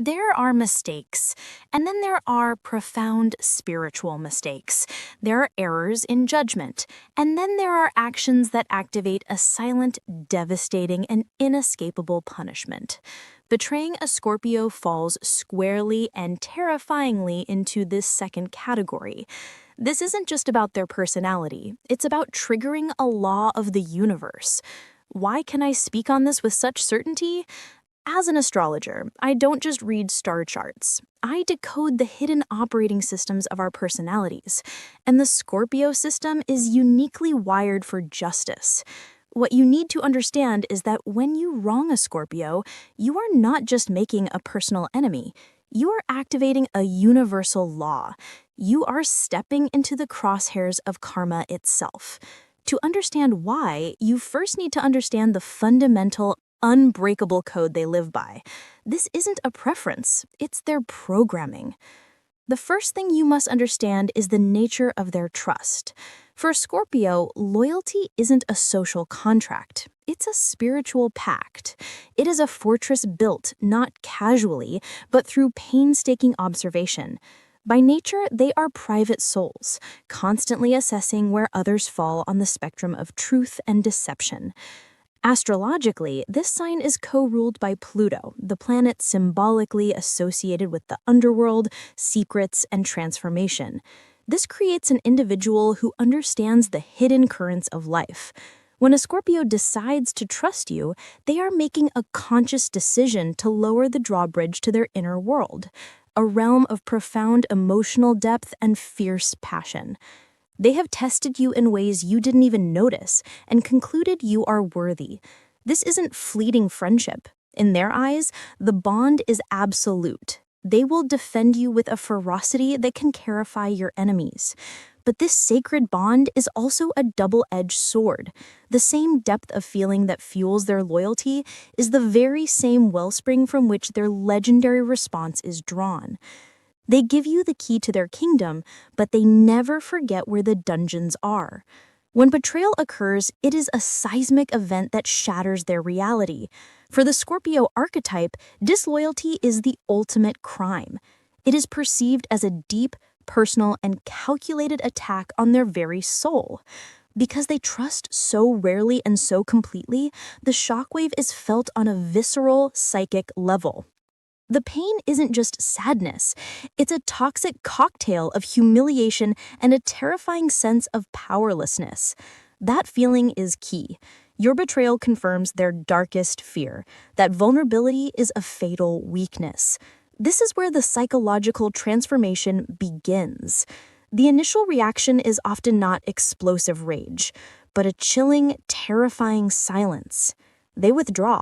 There are mistakes, and then there are profound spiritual mistakes. There are errors in judgment, and then there are actions that activate a silent, devastating, and inescapable punishment. Betraying a Scorpio falls squarely and terrifyingly into this second category. This isn't just about their personality, it's about triggering a law of the universe. Why can I speak on this with such certainty? As an astrologer, I don't just read star charts. I decode the hidden operating systems of our personalities, and the Scorpio system is uniquely wired for justice. What you need to understand is that when you wrong a Scorpio, you are not just making a personal enemy. You are activating a universal law. You are stepping into the crosshairs of karma itself. To understand why, you first need to understand the fundamental unbreakable code they live by. This isn't a preference, it's their programming. The first thing you must understand is the nature of their trust. For Scorpio, loyalty isn't a social contract. It's a spiritual pact. It is a fortress built, not casually, but through painstaking observation. By nature, they are private souls, constantly assessing where others fall on the spectrum of truth and deception. Astrologically, this sign is co-ruled by Pluto, the planet symbolically associated with the underworld, secrets, and transformation. This creates an individual who understands the hidden currents of life. When a Scorpio decides to trust you, they are making a conscious decision to lower the drawbridge to their inner world, a realm of profound emotional depth and fierce passion. They have tested you in ways you didn't even notice and concluded you are worthy. This isn't fleeting friendship. In their eyes, the bond is absolute. They will defend you with a ferocity that can terrify your enemies. But this sacred bond is also a double-edged sword. The same depth of feeling that fuels their loyalty is the very same wellspring from which their legendary response is drawn. They give you the key to their kingdom, but they never forget where the dungeons are. When betrayal occurs, it is a seismic event that shatters their reality. For the Scorpio archetype, disloyalty is the ultimate crime. It is perceived as a deep, personal, and calculated attack on their very soul. Because they trust so rarely and so completely, the shockwave is felt on a visceral, psychic level. The pain isn't just sadness, it's a toxic cocktail of humiliation and a terrifying sense of powerlessness. That feeling is key. Your betrayal confirms their darkest fear, that vulnerability is a fatal weakness. This is where the psychological transformation begins. The initial reaction is often not explosive rage, but a chilling, terrifying silence. They withdraw.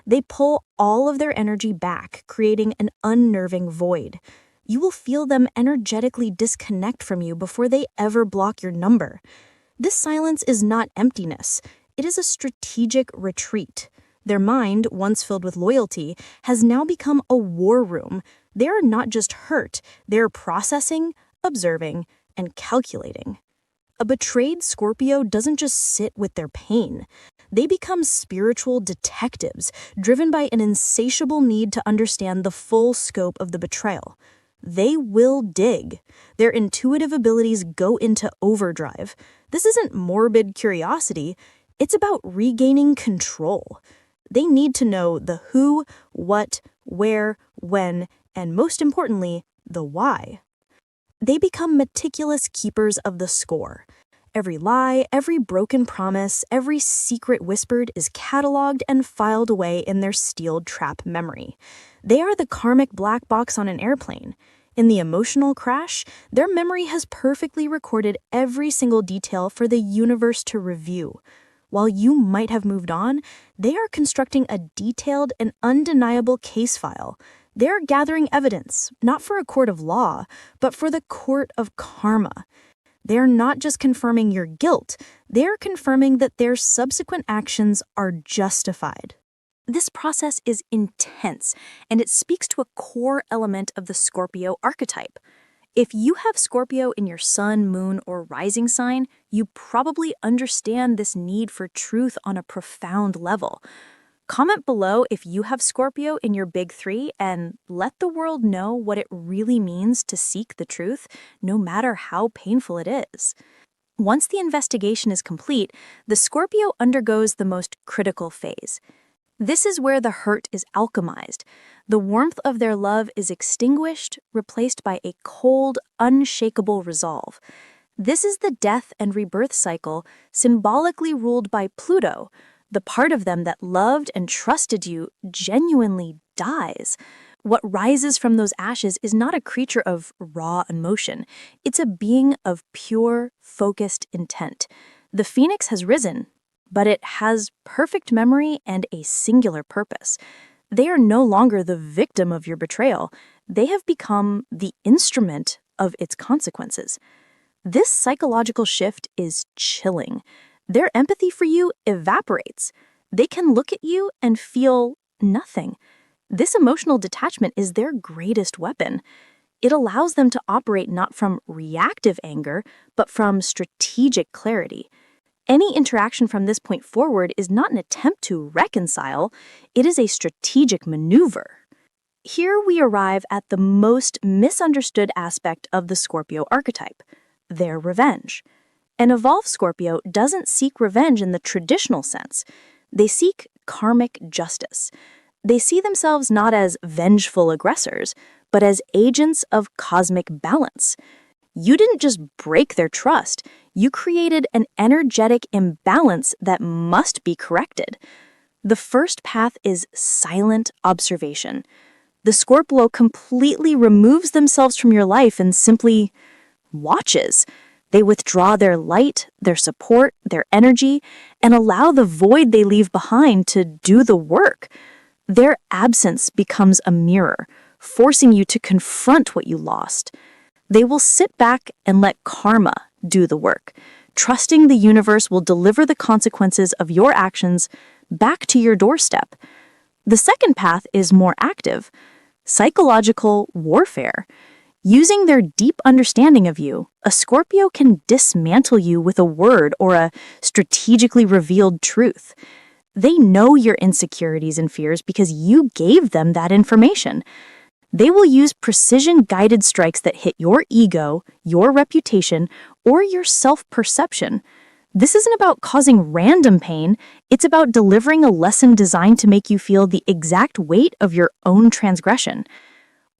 They pull all of their energy back, creating an unnerving void. You will feel them energetically disconnect from you before they ever block your number. This silence is not emptiness. It is a strategic retreat. Their mind, once filled with loyalty, has now become a war room. They are not just hurt, they're processing, observing, and calculating. A betrayed Scorpio doesn't just sit with their pain. They become spiritual detectives, driven by an insatiable need to understand the full scope of the betrayal. They will dig. Their intuitive abilities go into overdrive. This isn't morbid curiosity. It's about regaining control. They need to know the who, what, where, when, and most importantly, the why. They become meticulous keepers of the score. Every lie, every broken promise, every secret whispered is cataloged and filed away in their steeled trap memory. They are the karmic black box on an airplane. In the emotional crash, their memory has perfectly recorded every single detail for the universe to review. While you might have moved on, they are constructing a detailed and undeniable case file. They are gathering evidence, not for a court of law, but for the court of karma. They are not just confirming your guilt, they are confirming that their subsequent actions are justified. This process is intense, and it speaks to a core element of the Scorpio archetype. If you have Scorpio in your sun, moon, or rising sign, you probably understand this need for truth on a profound level. Comment below if you have Scorpio in your big three and let the world know what it really means to seek the truth, no matter how painful it is. Once the investigation is complete, the Scorpio undergoes the most critical phase. This is where the hurt is alchemized. The warmth of their love is extinguished, replaced by a cold, unshakable resolve. This is the death and rebirth cycle, symbolically ruled by Pluto. The part of them that loved and trusted you genuinely dies. What rises from those ashes is not a creature of raw emotion. It's a being of pure, focused intent. The phoenix has risen, but it has perfect memory and a singular purpose. They are no longer the victim of your betrayal. They have become the instrument of its consequences. This psychological shift is chilling. Their empathy for you evaporates. They can look at you and feel nothing. This emotional detachment is their greatest weapon. It allows them to operate not from reactive anger, but from strategic clarity. Any interaction from this point forward is not an attempt to reconcile, it is a strategic maneuver. Here we arrive at the most misunderstood aspect of the Scorpio archetype, their revenge. An evolved Scorpio doesn't seek revenge in the traditional sense. They seek karmic justice. They see themselves not as vengeful aggressors, but as agents of cosmic balance. You didn't just break their trust, you created an energetic imbalance that must be corrected. The first path is silent observation. The Scorpio completely removes themselves from your life and simply watches. They withdraw their light, their support, their energy, and allow the void they leave behind to do the work. Their absence becomes a mirror, forcing you to confront what you lost. They will sit back and let karma do the work, trusting the universe will deliver the consequences of your actions back to your doorstep. The second path is more active, psychological warfare. Using their deep understanding of you, a Scorpio can dismantle you with a word or a strategically revealed truth. They know your insecurities and fears because you gave them that information. They will use precision-guided strikes that hit your ego, your reputation, or your self-perception. This isn't about causing random pain, it's about delivering a lesson designed to make you feel the exact weight of your own transgression.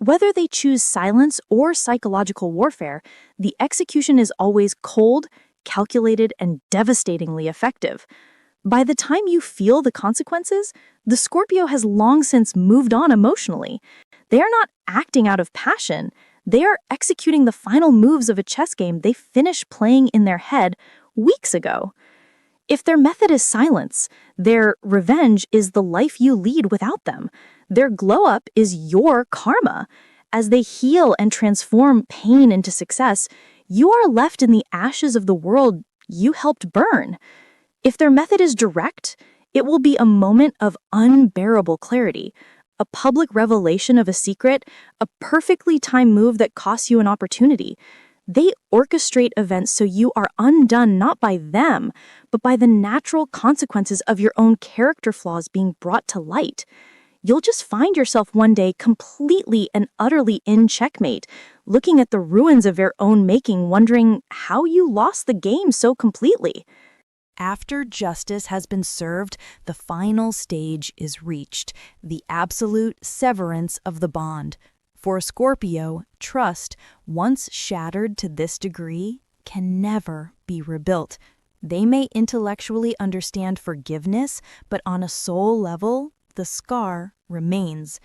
Whether they choose silence or psychological warfare, the execution is always cold, calculated, and devastatingly effective. By the time you feel the consequences, the Scorpio has long since moved on emotionally. They are not acting out of passion. They are executing the final moves of a chess game they finished playing in their head weeks ago. If their method is silence, their revenge is the life you lead without them. Their glow-up is your karma. As they heal and transform pain into success, you are left in the ashes of the world you helped burn. If their method is direct, it will be a moment of unbearable clarity, a public revelation of a secret, a perfectly timed move that costs you an opportunity. They orchestrate events so you are undone not by them, but by the natural consequences of your own character flaws being brought to light. You'll just find yourself one day completely and utterly in checkmate, looking at the ruins of your own making, wondering how you lost the game so completely. After justice has been served, the final stage is reached, the absolute severance of the bond. For a Scorpio, trust, once shattered to this degree, can never be rebuilt. They may intellectually understand forgiveness, but on a soul level, the scar remains.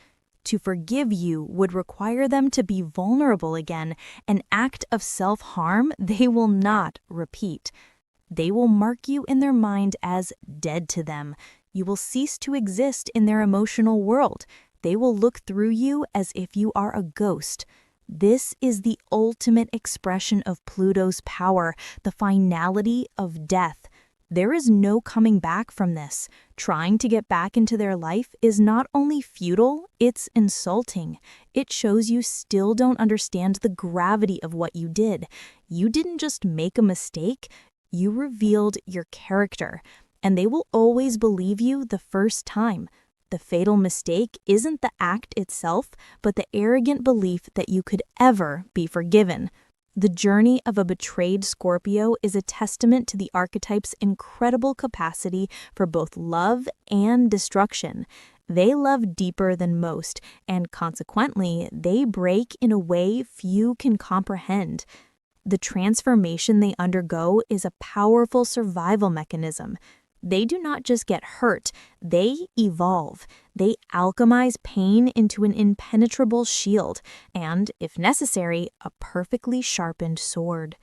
To forgive you would require them to be vulnerable again, an act of self-harm they will not repeat. They will mark you in their mind as dead to them. You will cease to exist in their emotional world. They will look through you as if you are a ghost. This is the ultimate expression of Pluto's power, the finality of death. There is no coming back from this. Trying to get back into their life is not only futile, it's insulting. It shows you still don't understand the gravity of what you did. You didn't just make a mistake, you revealed your character, and they will always believe you the first time. The fatal mistake isn't the act itself, but the arrogant belief that you could ever be forgiven. The journey of a betrayed Scorpio is a testament to the archetype's incredible capacity for both love and destruction. They love deeper than most, and consequently, they break in a way few can comprehend. The transformation they undergo is a powerful survival mechanism. They do not just get hurt, they evolve. They alchemize pain into an impenetrable shield and, if necessary, a perfectly sharpened sword.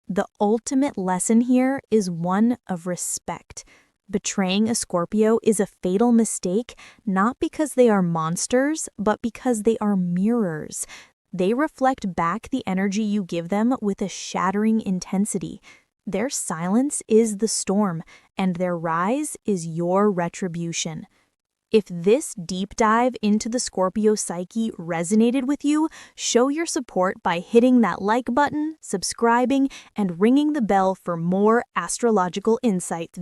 The ultimate lesson here is one of respect. Betraying a Scorpio is a fatal mistake, not because they are monsters, but because they are mirrors. They reflect back the energy you give them with a shattering intensity. Their silence is the storm, and their rise is your retribution. If this deep dive into the Scorpio psyche resonated with you, show your support by hitting that like button, subscribing, and ringing the bell for more astrological insights.